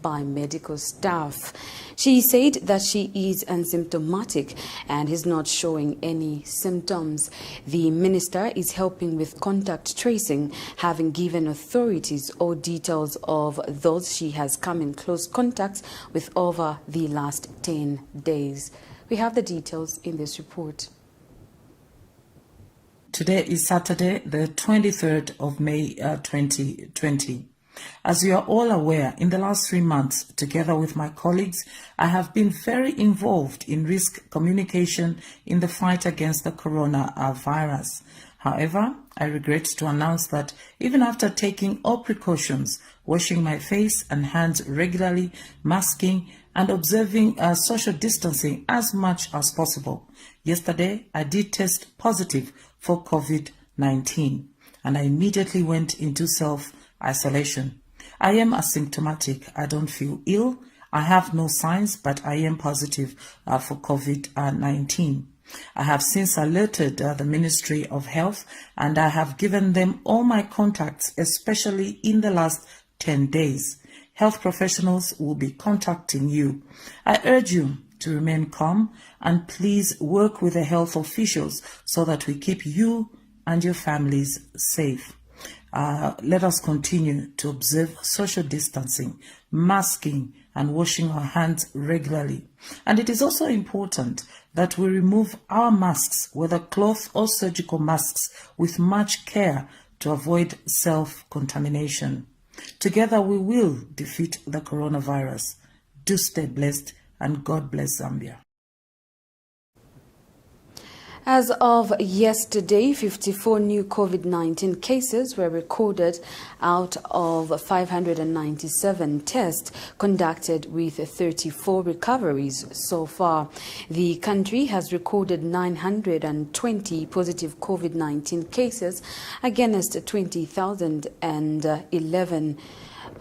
by medical staff. She said that she is asymptomatic and is not showing any symptoms. The minister is helping with contact tracing, having given authorities all details of those she has come in close contact with over the last 10 days. We have the details in this report. Today is Saturday, the 23rd of May 2020. As you are all aware, in the last 3 months, together with my colleagues, I have been very involved in risk communication in the fight against the coronavirus. However, I regret to announce that even after taking all precautions, washing my face and hands regularly, masking, and observing social distancing as much as possible, yesterday I did test positive for COVID-19 and I immediately went into self-isolation. I am asymptomatic. I don't feel ill. I have no signs, but I am positive for COVID-19. I have since alerted the Ministry of Health and I have given them all my contacts, especially in the last 10 days. Health professionals will be contacting you. I urge you to remain calm and please work with the health officials so that we keep you and your families safe. Let us continue to observe social distancing, masking, and washing our hands regularly. And it is also important that we remove our masks, whether cloth or surgical masks, with much care to avoid self-contamination. Together we will defeat the coronavirus. Do stay blessed and God bless Zambia. As of yesterday, 54 new COVID-19 cases were recorded out of 597 tests conducted with 34 recoveries so far. The country has recorded 920 positive COVID-19 cases against 20,011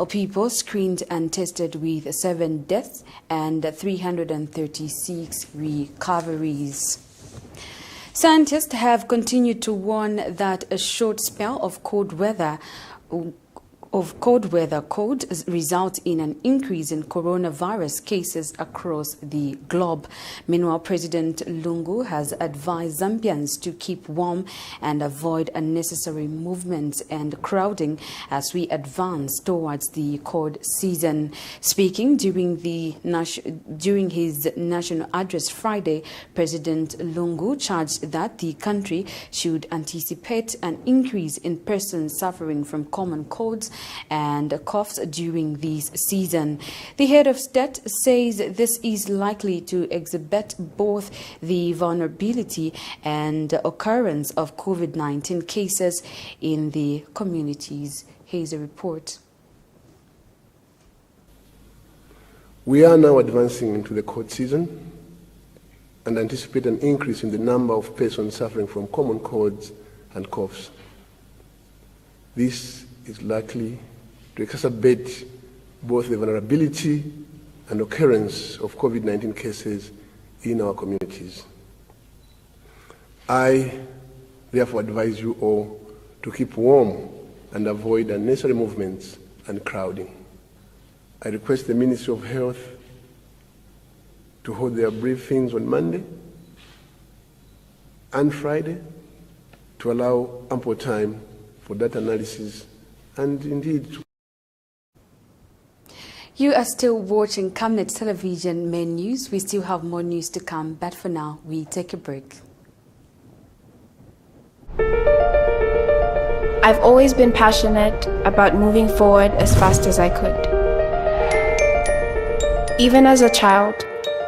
people screened and tested, with 7 deaths and 336 recoveries. Scientists have continued to warn that a short spell of cold weather could result in an increase in coronavirus cases across the globe. Meanwhile, President Lungu has advised Zambians to keep warm and avoid unnecessary movements and crowding as we advance towards the cold season. Speaking during his national address Friday, President Lungu charged that the country should anticipate an increase in persons suffering from common colds and coughs during this season. The head of state says this is likely to exhibit both the vulnerability and occurrence of COVID-19 cases in the communities. Here's a report. We are now advancing into the cold season and anticipate an increase in the number of persons suffering from common colds and coughs. This is likely to exacerbate both the vulnerability and occurrence of COVID-19 cases in our communities. I therefore advise you all to keep warm and avoid unnecessary movements and crowding. I request the Ministry of Health to hold their briefings on Monday and Friday to allow ample time for data analysis and indeed. You are still watching Camnet Television Main News. We still have more news to come, but for now, we take a break. I've always been passionate about moving forward as fast as I could. Even as a child,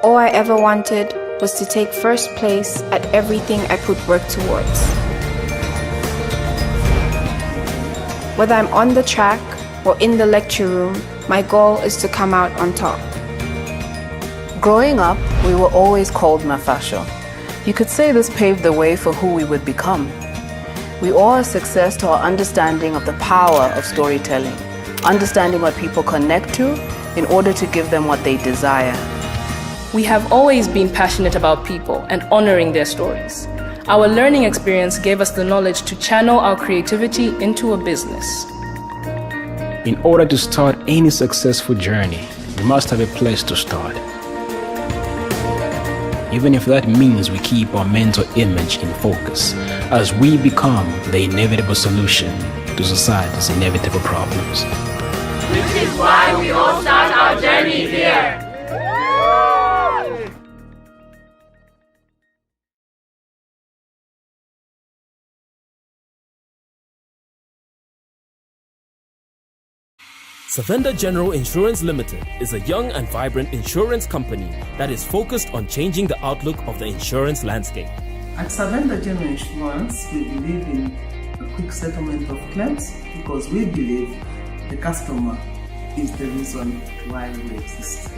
all I ever wanted was to take first place at everything I could work towards. Whether I'm on the track or in the lecture room, my goal is to come out on top. Growing up, we were always called Mafasho. You could say this paved the way for who we would become. We owe our success to our understanding of the power of storytelling, understanding what people connect to in order to give them what they desire. We have always been passionate about people and honoring their stories. Our learning experience gave us the knowledge to channel our creativity into a business. In order to start any successful journey, we must have a place to start. Even if that means we keep our mental image in focus as we become the inevitable solution to society's inevitable problems. Which is why we all start our journey here. Savenda General Insurance Limited is a young and vibrant insurance company that is focused on changing the outlook of the insurance landscape. At Savenda General Insurance, we believe in a quick settlement of claims because we believe the customer is the reason why we exist.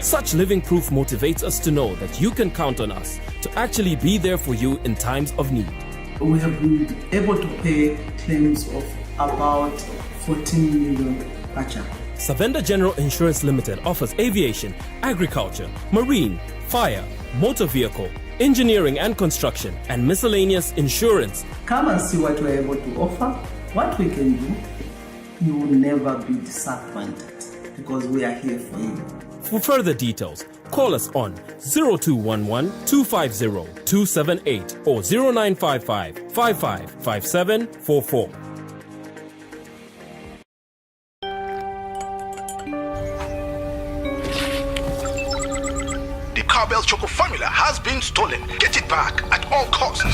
Such living proof motivates us to know that you can count on us to actually be there for you in times of need. We have been able to pay claims of about 14 million kwacha. Savenda General Insurance Limited offers aviation, agriculture, marine, fire, motor vehicle, engineering and construction, and miscellaneous insurance. Come and see what we're able to offer, what we can do. You will never be disappointed because we are here for you. For further details, call us on 0211 250 278 or 0955 555744. The Cowbell Choco formula has been stolen. Get it back at all costs.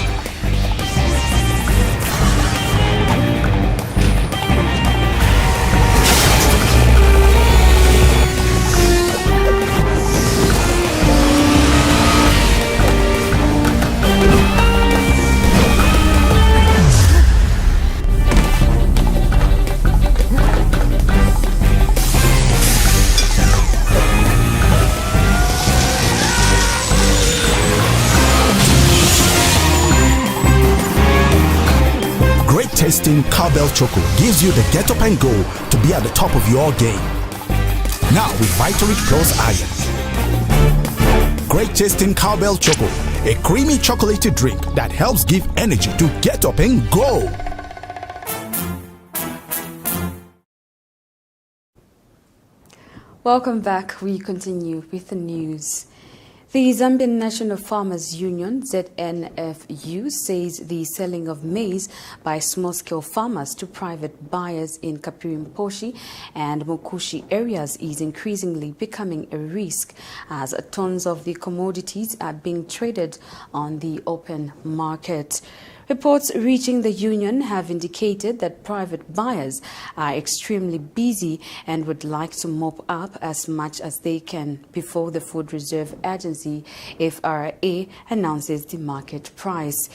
Tasting Cowbell Choco gives you the get up and go to be at the top of your game. Now with Vitality Plus Iron. Great tasting Cowbell Choco, a creamy chocolatey drink that helps give energy to get up and go. Welcome back. We continue with the news. The Zambian National Farmers Union, ZNFU, says the selling of maize by small-scale farmers to private buyers in Kapirimposhi and Mukushi areas is increasingly becoming a risk as tons of the commodities are being traded on the open market. Reports reaching the union have indicated that private buyers are extremely busy and would like to mop up as much as they can before the Food Reserve Agency, FRA, announces the market price.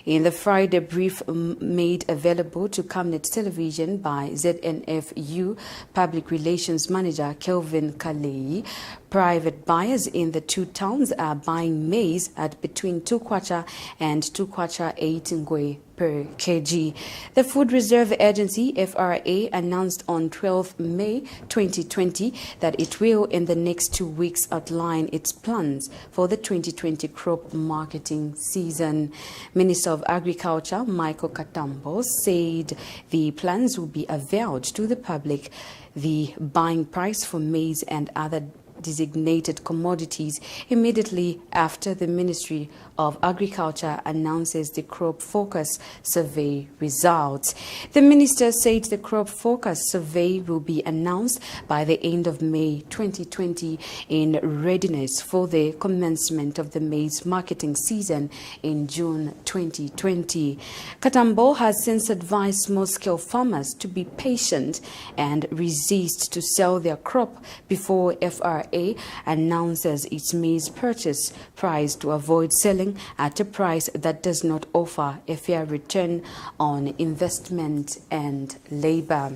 In the Friday brief made available to Camnet Television by ZNFU Public Relations Manager Kelvin Kalei, private buyers in the two towns are buying maize at between 2 kwacha and 2 kwacha 8 ngwe per kg. The Food Reserve Agency, FRA, announced on 12 May 2020 that it will in the next 2 weeks outline its plans for the 2020 crop marketing season. Minister of Agriculture Michael Katambo said the plans will be availed to the public. The buying price for maize and other designated commodities immediately after the Ministry of Agriculture announces the crop focus survey results. The minister said the crop focus survey will be announced by the end of May 2020 in readiness for the commencement of the maize marketing season in June 2020. Katambo has since advised small-scale farmers to be patient and resist to sell their crop before FRA announces its maize purchase price to avoid selling at a price that does not offer a fair return on investment and labor.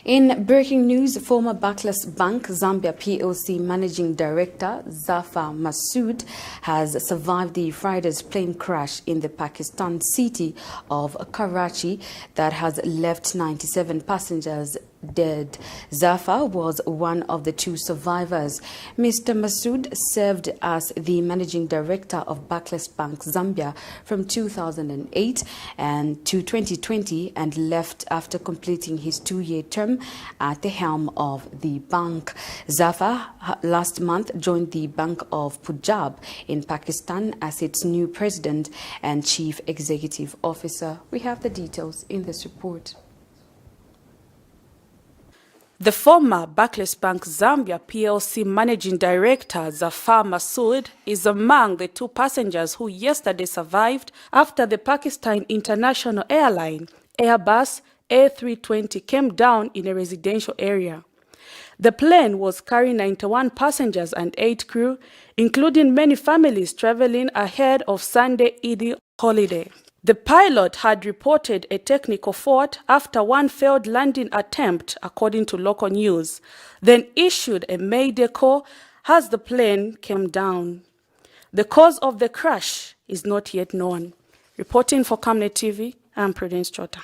In breaking news, former Barclays Bank Zambia PLC Managing Director Zafar Masood has survived the Friday's plane crash in the Pakistan city of Karachi that has left 97 passengers dead. Zafar was one of the two survivors. Mr. Masood served as the managing director of Barclays Bank Zambia from 2008 and to 2020 and left after completing his 2-year term at the helm of the bank. Zafar last month joined the Bank of Punjab in Pakistan as its new president and chief executive officer. We have the details in this report. The former Barclays Bank Zambia PLC Managing Director Zafar Masood is among the 2 passengers who yesterday survived after the Pakistan International Airline Airbus A320 came down in a residential area. The plane was carrying 91 passengers and 8 crew, including many families traveling ahead of Sunday Eid holiday. The pilot had reported a technical fault after one failed landing attempt, according to local news, then issued a mayday call as the plane came down. The cause of the crash is not yet known. Reporting for Camnet TV, I'm Prudence Chota.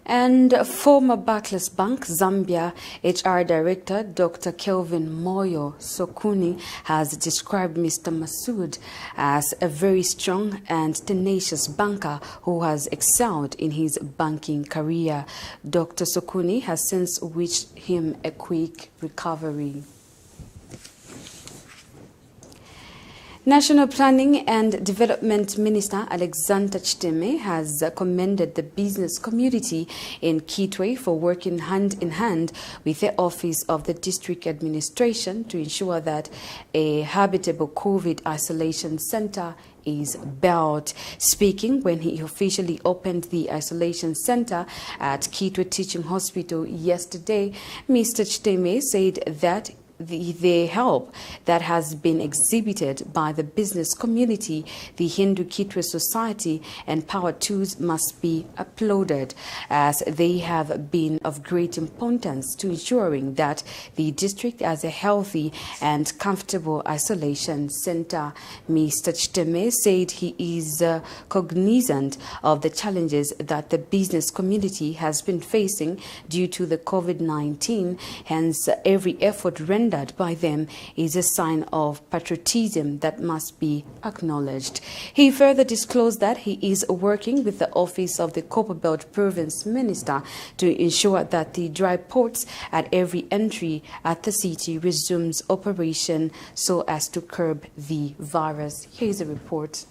And former Barclays Bank Zambia HR Director Dr. Kelvin Moyo Sokuni has described Mr. Masood as a very strong and tenacious banker who has excelled in his banking career. Dr. Sokuni has since wished him a quick recovery. National Planning and Development Minister Alexander Chiteme has commended the business community in Kitwe for working hand in hand with the Office of the District Administration to ensure that a habitable COVID isolation center is built. Speaking when he officially opened the isolation center at Kitwe Teaching Hospital yesterday, Mr. Chiteme said that the help that has been exhibited by the business community, the Hindu Kitwe Society and Power Tools must be applauded, as they have been of great importance to ensuring that the district has a healthy and comfortable isolation center. Mr. Chiteme said he is cognizant of the challenges that the business community has been facing due to the COVID-19, hence every effort rendered by them is a sign of patriotism that must be acknowledged. He further disclosed that he is working with the Office of the Copperbelt Province Minister to ensure that the dry ports at every entry at the city resumes operation so as to curb the virus. Here's a report.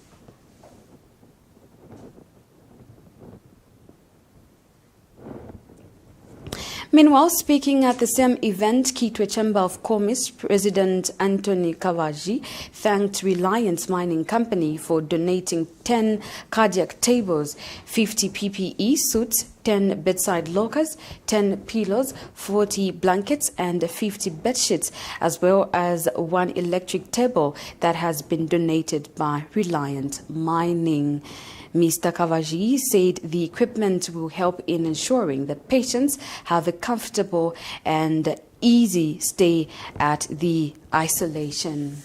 Meanwhile, speaking at the same event, Kitwe Chamber of Commerce President Anthony Kavaji thanked Reliance Mining Company for donating 10 cardiac tables, 50 PPE suits, 10 bedside lockers, 10 pillows, 40 blankets and 50 bedsheets, as well as 1 electric table that has been donated by Reliance Mining. Mr. Kavaji said the equipment will help in ensuring that patients have a comfortable and easy stay at the isolation.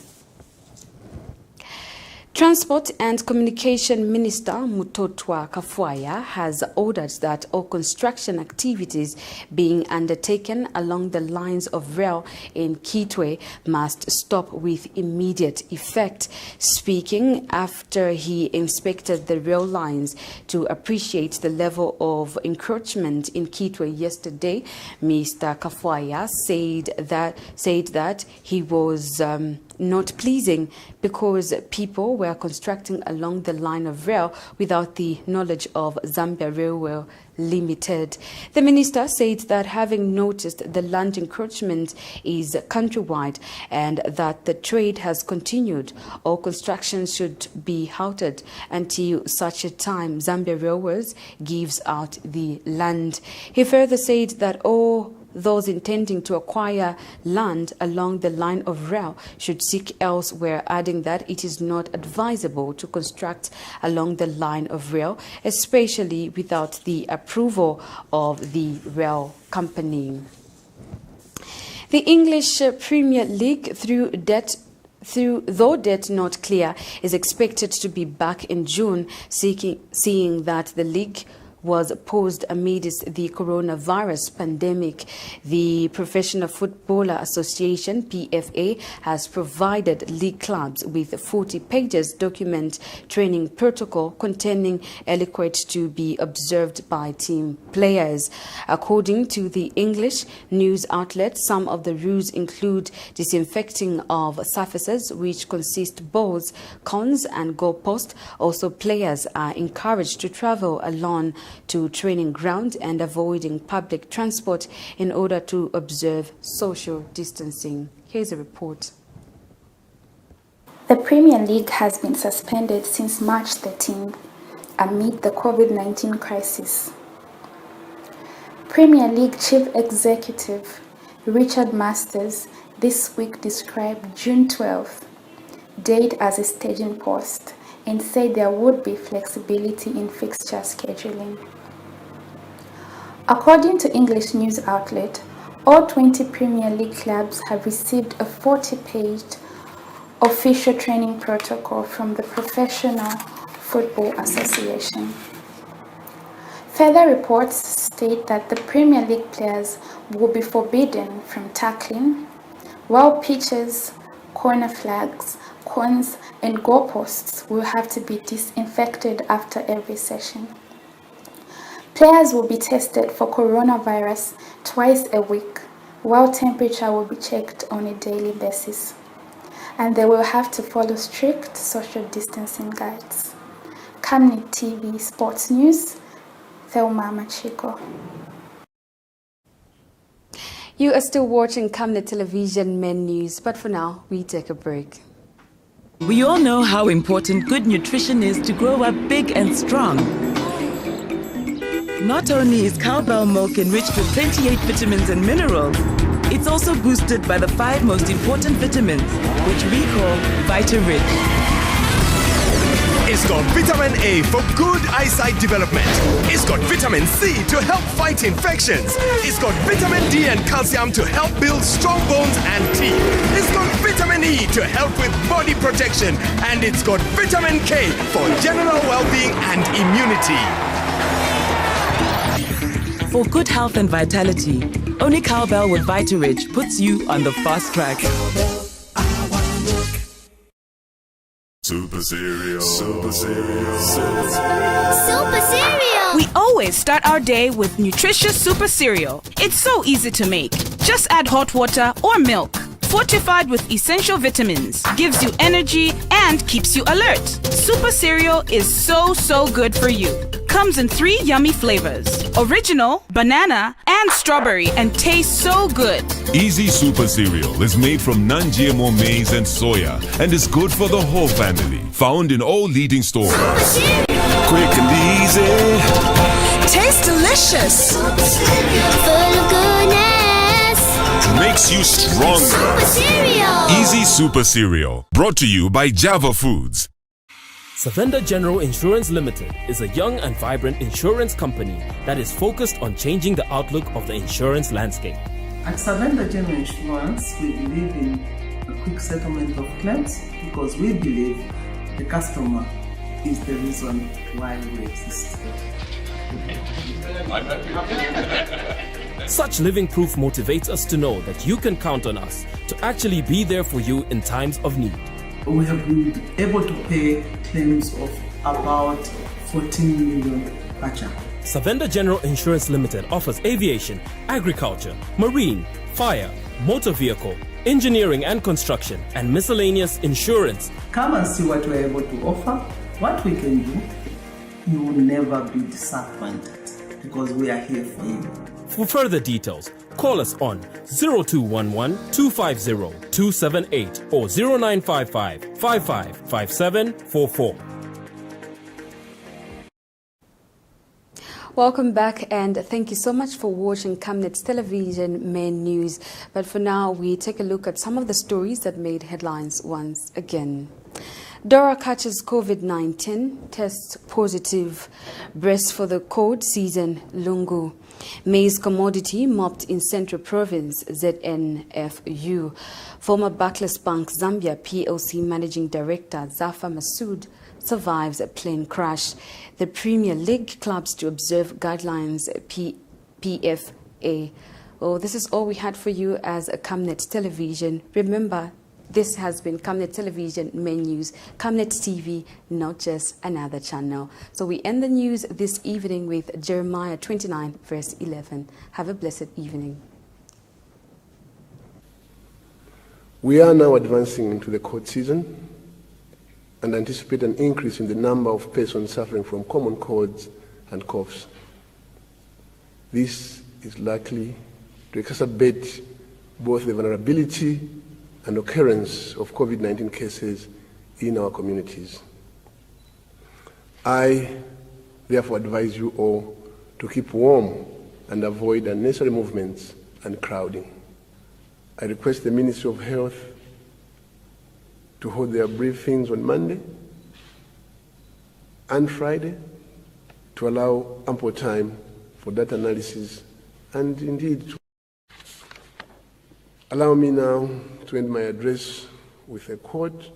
Transport and Communication Minister Mutotwa Kafwaya has ordered that all construction activities being undertaken along the lines of rail in Kitwe must stop with immediate effect. Speaking after he inspected the rail lines to appreciate the level of encroachment in Kitwe yesterday, Mr. Kafwaya said that he was not pleasing because people were constructing along the line of rail without the knowledge of Zambia Railway Limited. The minister said that having noticed the land encroachment is countrywide and that the trade has continued, all construction should be halted until such a time Zambia Railways gives out the land. He further said that all those intending to acquire land along the line of rail should seek elsewhere, adding that it is not advisable to construct along the line of rail, especially without the approval of the rail company. The English Premier League, though debt not clear, is expected to be back in June, seeing that the league was posed amidst the coronavirus pandemic. The Professional Footballer Association, PFA, has provided league clubs with 40 pages document training protocol containing etiquette to be observed by team players. According to the English news outlet, some of the rules include disinfecting of surfaces, which consist balls, cones and goalposts. Also, players are encouraged to travel alone to training ground and avoiding public transport in order to observe social distancing. Here's a report. The Premier League has been suspended since March 13th amid the COVID-19 crisis. Premier League Chief Executive Richard Masters this week described June 12th date as a staging post and said there would be flexibility in fixture scheduling. According to English news outlet, all 20 Premier League clubs have received a 40-page official training protocol from the Professional Football Association. Further reports state that the Premier League players will be forbidden from tackling, while pitches, corner flags, cones and goalposts will have to be disinfected after every session. Players will be tested for coronavirus twice a week, while temperature will be checked on a daily basis. And they will have to follow strict social distancing guides. Camnet TV Sports News, Thelma Machiko. You are still watching Camnet Television Main News, but for now, we take a break. We all know how important good nutrition is to grow up big and strong. Not only is cowbell milk enriched with 28 vitamins and minerals, it's also boosted by the 5 most important vitamins, which we call Vita-Rich. It's got vitamin A for good eyesight development. It's got vitamin C to help fight infections. It's got vitamin D and calcium to help build strong bones and teeth. It's got vitamin E to help with body protection. And it's got vitamin K for general well-being and immunity. For good health and vitality, only cowbell with Vita-Rich puts you on the fast track. Super cereal. Super cereal. Super cereal. Super cereal. We always start our day with nutritious super cereal. It's so easy to make. Just add hot water or milk. Fortified with essential vitamins, gives you energy and keeps you alert. Super cereal is so good for you. Comes in 3 yummy flavors: original, banana, and strawberry, and tastes so good. Easy Super Cereal is made from non-GMO maize and soya and is good for the whole family. Found in all leading stores. Quick and easy. Tastes delicious. Full of goodness. Makes you stronger. Super Cereal. Easy Super Cereal. Brought to you by Java Foods. Savenda General Insurance Limited is a young and vibrant insurance company that is focused on changing the outlook of the insurance landscape. At Savenda General Insurance, we believe in a quick settlement of claims because we believe the customer is the reason why we exist. Such living proof motivates us to know that you can count on us to actually be there for you in times of need. We have been able to pay claims of about 14 million kwacha. Savenda General Insurance Limited offers aviation, agriculture, marine, fire, motor vehicle, engineering and construction, and miscellaneous insurance. Come and see what we're able to offer, what we can do. You will never be disappointed because we are here for you. For further details, call us on 0211 250 278 or 0955 555744. Welcome back, and thank you so much for watching Camnet Television Main News. But for now, we take a look at some of the stories that made headlines once again. Dora catches COVID-19, tests positive. Breast for the cold season, Lungu. Maize commodity mopped in Central Province, ZNFU. Former Barclays Bank Zambia PLC Managing Director Zafa Masood survives a plane crash. The Premier League clubs to observe guidelines PFA. Oh, this is all we had for you as a Camnet Television. Remember, this has been Camnet Television Main News, Camnet TV, not just another channel. So we end the news this evening with Jeremiah 29, verse 11. Have a blessed evening. We are now advancing into the cold season and anticipate an increase in the number of persons suffering from common colds and coughs. This is likely to exacerbate both the vulnerability and occurrence of COVID-19 cases in our communities. I therefore advise you all to keep warm and avoid unnecessary movements and crowding. I request the Ministry of Health to hold their briefings on Monday and Friday to allow ample time for data analysis and indeed allow me now to end my address with a quote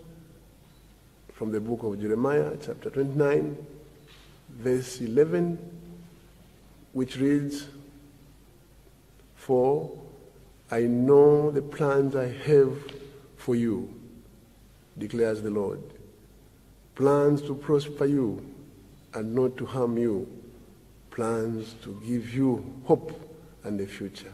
from the book of Jeremiah, chapter 29, verse 11, which reads, "For I know the plans I have for you, declares the Lord, plans to prosper you and not to harm you, plans to give you hope and a future."